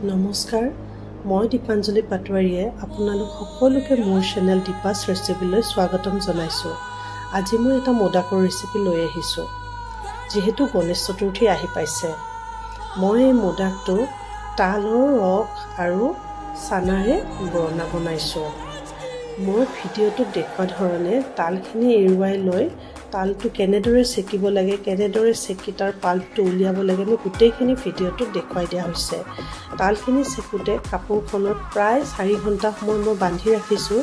নমস্কাৰ মই দীপাঞ্জলি পাটোৱাৰীয়ে আপোনালোক সকলোকে মোৰ চেনেল দীপাছ ৰেচিপিলৈ স্বাগতম জনাইছো। আজি মই এটা মোদাকৰ ৰেচিপি লৈ আহিছো। যেহেতু গণেশ চতুৰ্থী আহি পাইছে, মই এই মোদাকটো তালৰ ৰস আৰু চানাৰে বনাইছো। মই ভিডিঅ'টোত দেখুওৱা ধৰণে তালখিনি এৰুৱাই লৈ তালটো কেনেদৰে চেকিব লাগে, কেনেদৰে চেকি তাৰ পাল্পটো উলিয়াব লাগে, মই গোটেইখিনি ভিডিঅ'টোত দেখুৱাই দিয়া হৈছে। তালখিনি চেকোতে কাপোৰখনত প্ৰায় 4 ঘণ্টা সময় মই বান্ধি ৰাখিছোঁ,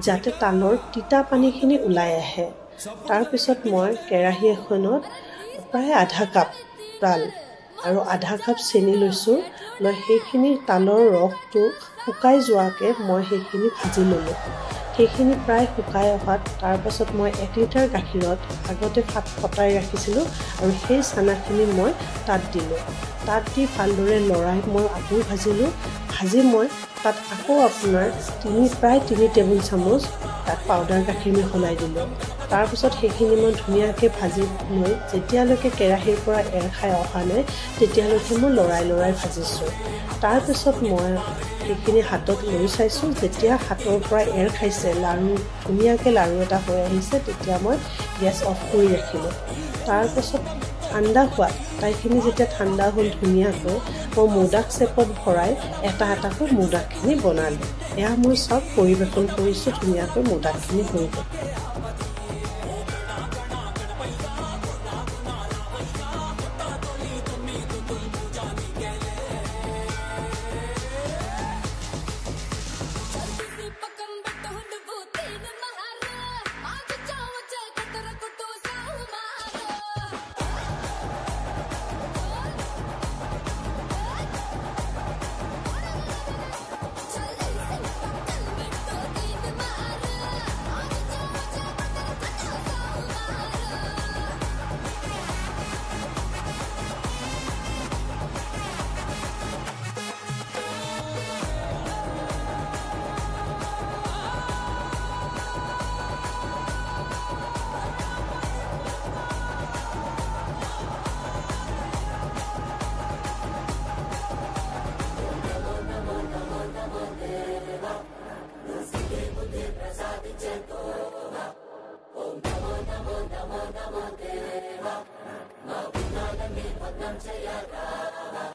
যাতে তালৰ তিতা পানীখিনি ওলাই আহে। তাৰপিছত মই কেৰাহী এখনত প্ৰায় আধা কাপ তাল আৰু আধা কাপ চেনি লৈছোঁ। লৈ সেইখিনি তালৰ ৰসটো শুকাই যোৱাকৈ মই সেইখিনি ভাজি ল'লোঁ। সেইখিনি প্ৰায় শুকাই অহাত তাৰপাছত মই 1 লিটাৰ গাখীৰত আগতে ফটাই ৰাখিছিলোঁ আৰু সেই চানাখিনি মই তাত দিলোঁ। তাত দি ভালদৰে লৰাই মই আকৌ ভাজিলোঁ। ভাজি মই তাত আকৌ আপোনাৰ প্ৰায় 3 টেবুল চামুচ তাত পাউডাৰ গাখীৰ মিহলাই দিলোঁ। তাৰপিছত সেইখিনি মই ধুনীয়াকৈ ভাজি লৈ যেতিয়ালৈকে কেৰাহীৰ পৰা এৰ খাই অহা নাই তেতিয়ালৈকে মই লৰাই ভাজিছোঁ। তাৰপিছত মই সেইখিনি হাতত লৈ চাইছোঁ। যেতিয়া হাতৰ পৰা এৰ খাইছে, ধুনীয়াকৈ লাড়ু এটা হৈ আহিছে, তেতিয়া মই গেছ অফ কৰি ৰাখিলোঁ। তাৰপাছত ঠাণ্ডা হোৱাত আটাইখিনি যেতিয়া ঠাণ্ডা হ'ল ধুনীয়াকৈ মই মোদাক চেপত ভৰাই এটা এটাকৈ মোদাকখিনি বনালোঁ। এয়া মই চব পৰিৱেশন কৰিছোঁ, ধুনীয়াকৈ মোদাকখিনি হৈ গ'ল।